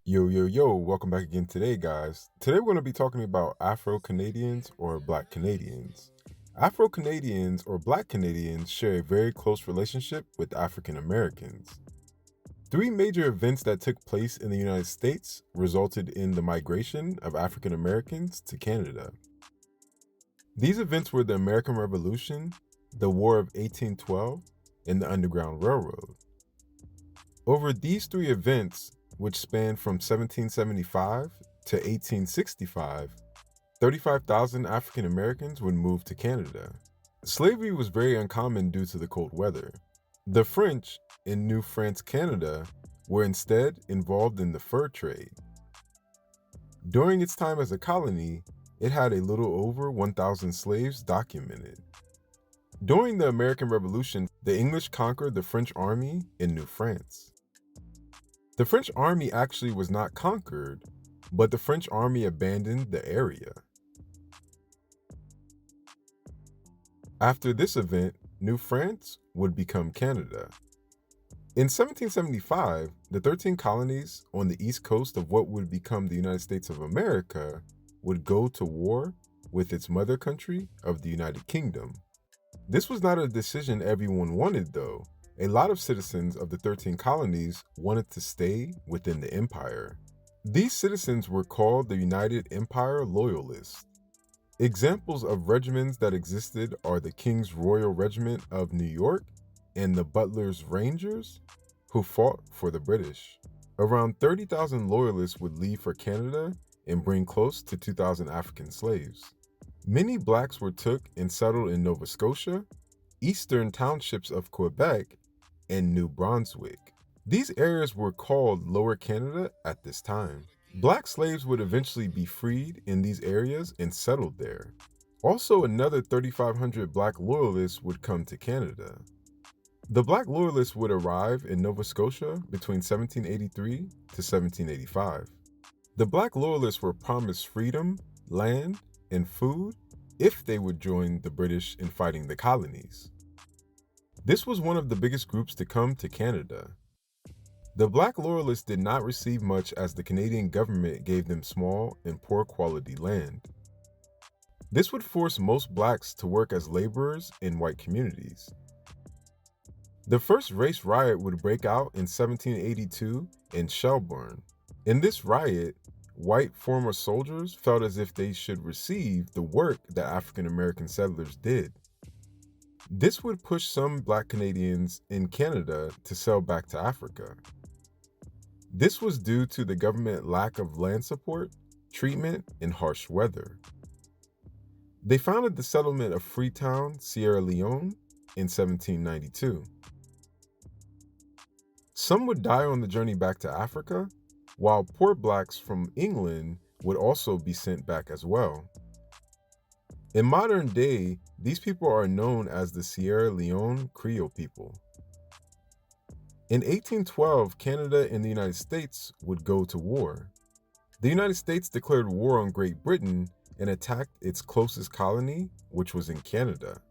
Yo, welcome back again today, guys. Today we're going to be talking about Afro Canadians or Black Canadians. Afro Canadians or Black Canadians share a very close relationship with African Americans. Three major events that took place in the United States resulted in the migration of African Americans to Canada. These events were the American Revolution, the War of 1812, and the Underground Railroad. Over these three events, which spanned from 1775 to 1865, 35,000 African Americans would move to Canada. Slavery was very uncommon due to the cold weather. The French in New France, Canada, were instead involved in the fur trade. During its time as a colony, it had a little over 1,000 slaves documented. During the American Revolution, the English conquered the French army in New France. The French army actually was not conquered, but the French army abandoned the area. After this event, New France would become Canada. In 1775, the 13 colonies on the east coast of what would become the United States of America would go to war with its mother country of the United Kingdom. This was not a decision everyone wanted, though. A lot of citizens of the 13 colonies wanted to stay within the empire. These citizens were called the United Empire Loyalists. Examples of regiments that existed are the King's Royal Regiment of New York and the Butler's Rangers, who fought for the British. Around 30,000 Loyalists would leave for Canada and bring close to 2,000 African slaves. Many blacks were took and settled in Nova Scotia, eastern townships of Quebec, and New Brunswick. These areas were called Lower Canada at this time. Black slaves would eventually be freed in these areas and settled there. Also, another 3,500 Black Loyalists would come to Canada. The Black Loyalists would arrive in Nova Scotia between 1783 to 1785. The Black Loyalists were promised freedom, land, and food if they would join the British in fighting the colonies. This was one of the biggest groups to come to Canada. The Black Loyalists did not receive much as the Canadian government gave them small and poor quality land. This would force most blacks to work as laborers in white communities. The first race riot would break out in 1782 in Shelburne. In this riot, white former soldiers felt as if they should receive the work that African American settlers did. This would push some Black Canadians in Canada to sail back to Africa. This was due to the government lack of land support, treatment, and harsh weather. They founded the settlement of Freetown, Sierra Leone in 1792. Some would die on the journey back to Africa, while poor blacks from England would also be sent back as well. In modern day, these people are known as the Sierra Leone Creole people. In 1812, Canada and the United States would go to war. The United States declared war on Great Britain and attacked its closest colony, which was in Canada.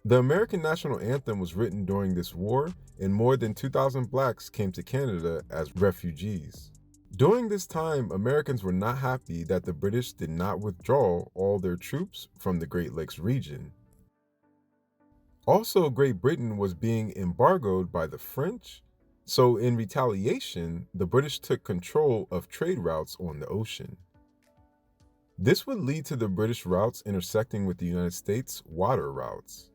The American national anthem was written during this war, and more than 2,000 blacks came to Canada as refugees. During this time, Americans were not happy that the British did not withdraw all their troops from the Great Lakes region. Also, Great Britain was being embargoed by the French, so in retaliation, the British took control of trade routes on the ocean. This would lead to the British routes intersecting with the United States water routes.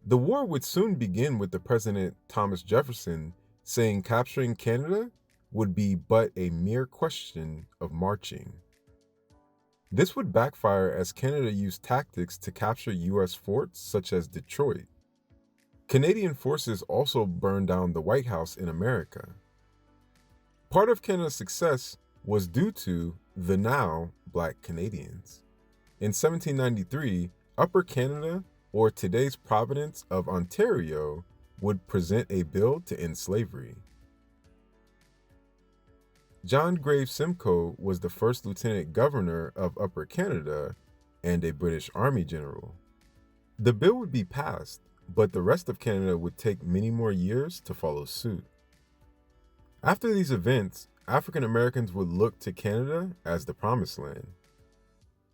The war would soon begin with the President Thomas Jefferson saying capturing Canada would be but a mere question of marching. This would backfire as Canada used tactics to capture U.S. forts such as Detroit. Canadian forces also burned down the White House in America. Part of Canada's success was due to the now Black Canadians. In 1793, Upper Canada, or today's province of Ontario, would present a bill to end slavery. John Graves Simcoe was the first lieutenant governor of Upper Canada and a British Army general. The bill would be passed, but the rest of Canada would take many more years to follow suit. After these events, African Americans would look to Canada as the promised land.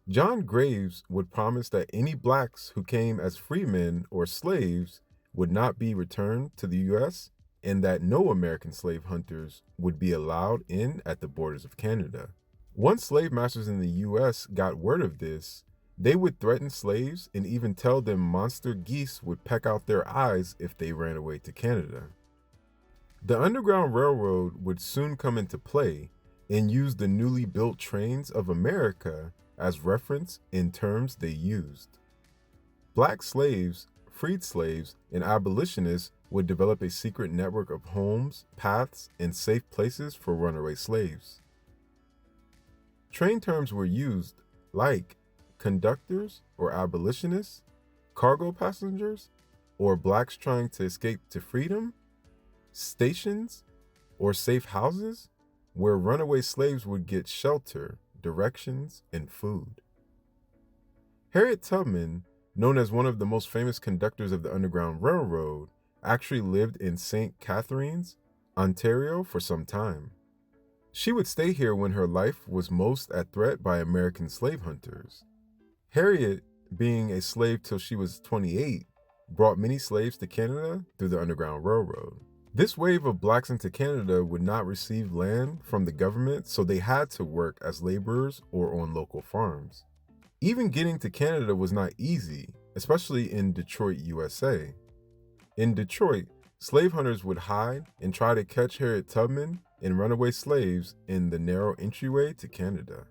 John Graves would promise that any blacks who came as freemen or slaves would not be returned to the U.S. and that no American slave hunters would be allowed in at the borders of Canada. Once slave masters in the U.S. got word of this, they would threaten slaves and even tell them monster geese would peck out their eyes if they ran away to Canada. The Underground Railroad would soon come into play and use the newly built trains of America as reference in terms they used. Black slaves, freed slaves, and abolitionists would develop a secret network of homes, paths, and safe places for runaway slaves. Train terms were used like conductors or abolitionists, cargo passengers, or blacks trying to escape to freedom, stations, or safe houses where runaway slaves would get shelter, directions, and food. Harriet Tubman, known as one of the most famous conductors of the Underground Railroad, actually lived in St. Catharines, Ontario for some time. She would stay here when her life was most at threat by American slave hunters. Harriet, being a slave till she was 28, brought many slaves to Canada through the Underground Railroad. This wave of blacks into Canada would not receive land from the government, so they had to work as laborers or on local farms. Even getting to Canada was not easy, especially in Detroit, USA. In Detroit, slave hunters would hide and try to catch Harriet Tubman and runaway slaves in the narrow entryway to Canada.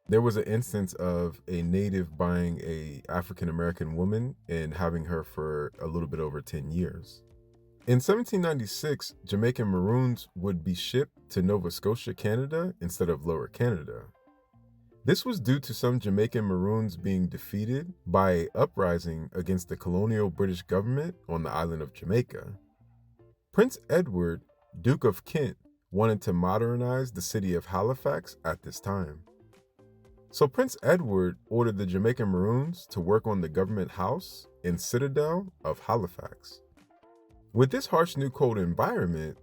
There was an instance of a native buying an African American woman and having her for a little bit over 10 years. In 1796, Jamaican maroons would be shipped to Nova Scotia, Canada, instead of Lower Canada. This was due to some Jamaican maroons being defeated by an uprising against the colonial British government on the island of Jamaica. Prince Edward, Duke of Kent, wanted to modernize the city of Halifax at this time. So Prince Edward ordered the Jamaican maroons to work on the government house and citadel of Halifax. With this harsh new cold environment,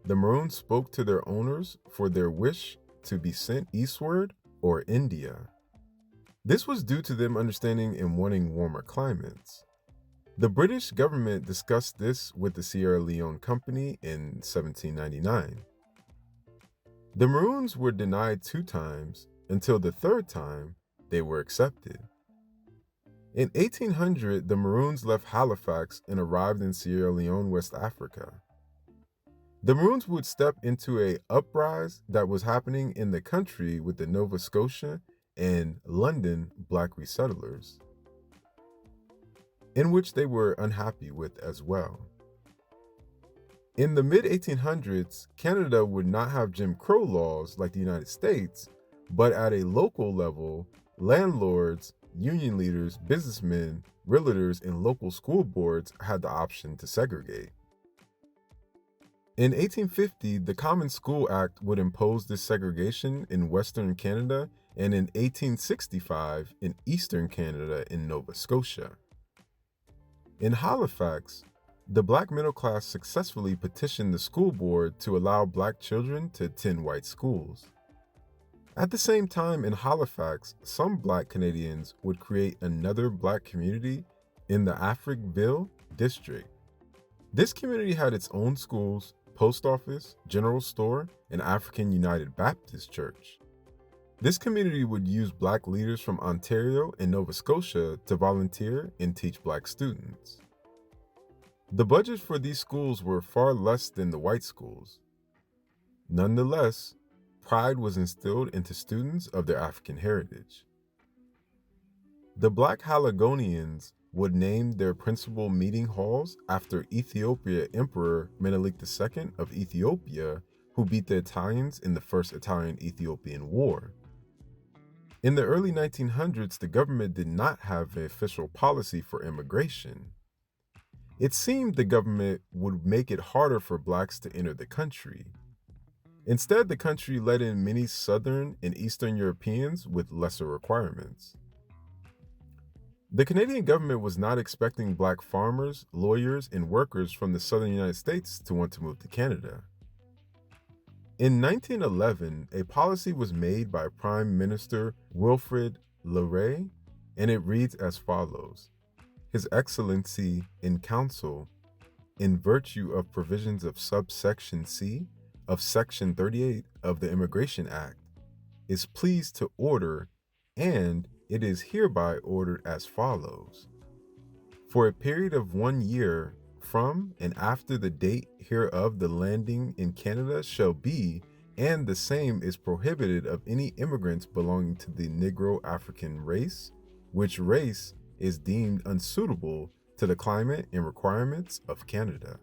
the maroons spoke to their owners for their wish to be sent eastward or India. This was due to them understanding and wanting warmer climates. The British government discussed this with the Sierra Leone Company in 1799. The maroons were denied 2 times until the 3rd time they were accepted. In 1800, the maroons left Halifax and arrived in Sierra Leone, West Africa. The maroons would step into an uprising that was happening in the country with the Nova Scotia and London black resettlers, in which they were unhappy with as well. In the mid-1800s, Canada would not have Jim Crow laws like the United States, but at a local level, landlords, union leaders, businessmen, realtors, and local school boards had the option to segregate. In 1850, the Common School Act would impose this segregation in Western Canada and in 1865 in Eastern Canada in Nova Scotia. In Halifax, the black middle class successfully petitioned the school board to allow black children to attend white schools. At the same time in Halifax, some black Canadians would create another black community in the Africville district. This community had its own schools, post office, general store, and African United Baptist Church. This community would use black leaders from Ontario and Nova Scotia to volunteer and teach black students. The budgets for these schools were far less than the white schools. Nonetheless, pride was instilled into students of their African heritage. The Black Haligonians would name their principal meeting halls after Ethiopia Emperor Menelik II of Ethiopia, who beat the Italians in the First Italian-Ethiopian War. In the early 1900s, the government did not have an official policy for immigration. It seemed the government would make it harder for blacks to enter the country. Instead, the country let in many Southern and Eastern Europeans with lesser requirements. The Canadian government was not expecting black farmers, lawyers, and workers from the Southern United States to want to move to Canada. In 1911, a policy was made by Prime Minister Wilfrid Laurier, and it reads as follows: His Excellency in Council, in virtue of provisions of subsection C of Section 38 of the Immigration Act, is pleased to order, and it is hereby ordered as follows: For a period of 1 year from and after the date hereof, the landing in Canada shall be, and the same is prohibited of any immigrants belonging to the Negro African race, which race is deemed unsuitable to the climate and requirements of Canada.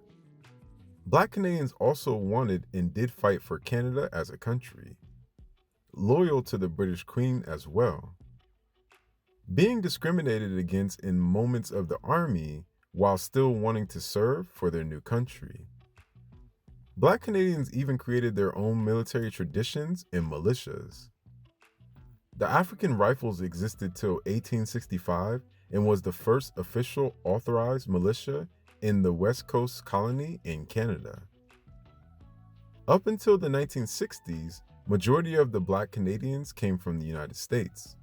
Black Canadians also wanted and did fight for Canada as a country, loyal to the British Queen as well. Being discriminated against in moments of the army while still wanting to serve for their new country. Black Canadians even created their own military traditions and militias. The African Rifles existed till 1865 and was the first official authorized militia in the West Coast colony in Canada. Up until the 1960s, majority of the Black Canadians came from the United States.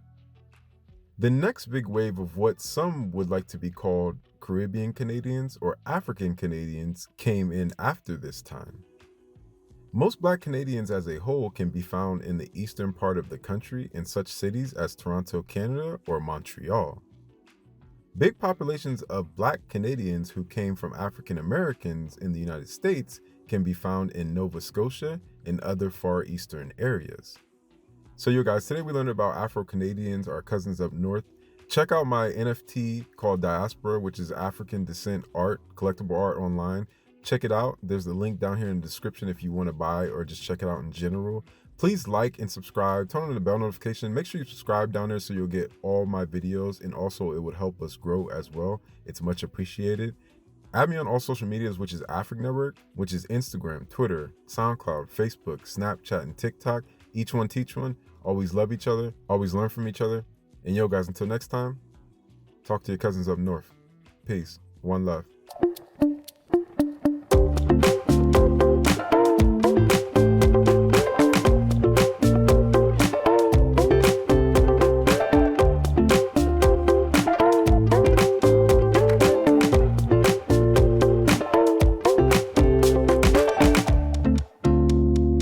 The next big wave of what some would like to be called Caribbean Canadians or African Canadians came in after this time. Most Black Canadians as a whole can be found in the eastern part of the country in such cities as Toronto, Canada, or Montreal. Big populations of Black Canadians who came from African Americans in the United States can be found in Nova Scotia and other far eastern areas. So you guys, today we learned about Afro Canadians, our cousins up north. Check out my NFT called Diaspora, which is African descent art, collectible art online. Check it out. There's the link down here in the description if you want to buy or just check it out in general. Please like and subscribe, turn on the bell notification. Make sure you subscribe down there so you'll get all my videos, and also it would help us grow as well. It's much appreciated. Add me on all social medias, which is Afric Network, which is Instagram, Twitter, SoundCloud, Facebook, Snapchat, and TikTok. Each one teach one. Always love each other, always learn from each other. And yo guys, until next time, talk to your cousins up north. Peace. One love.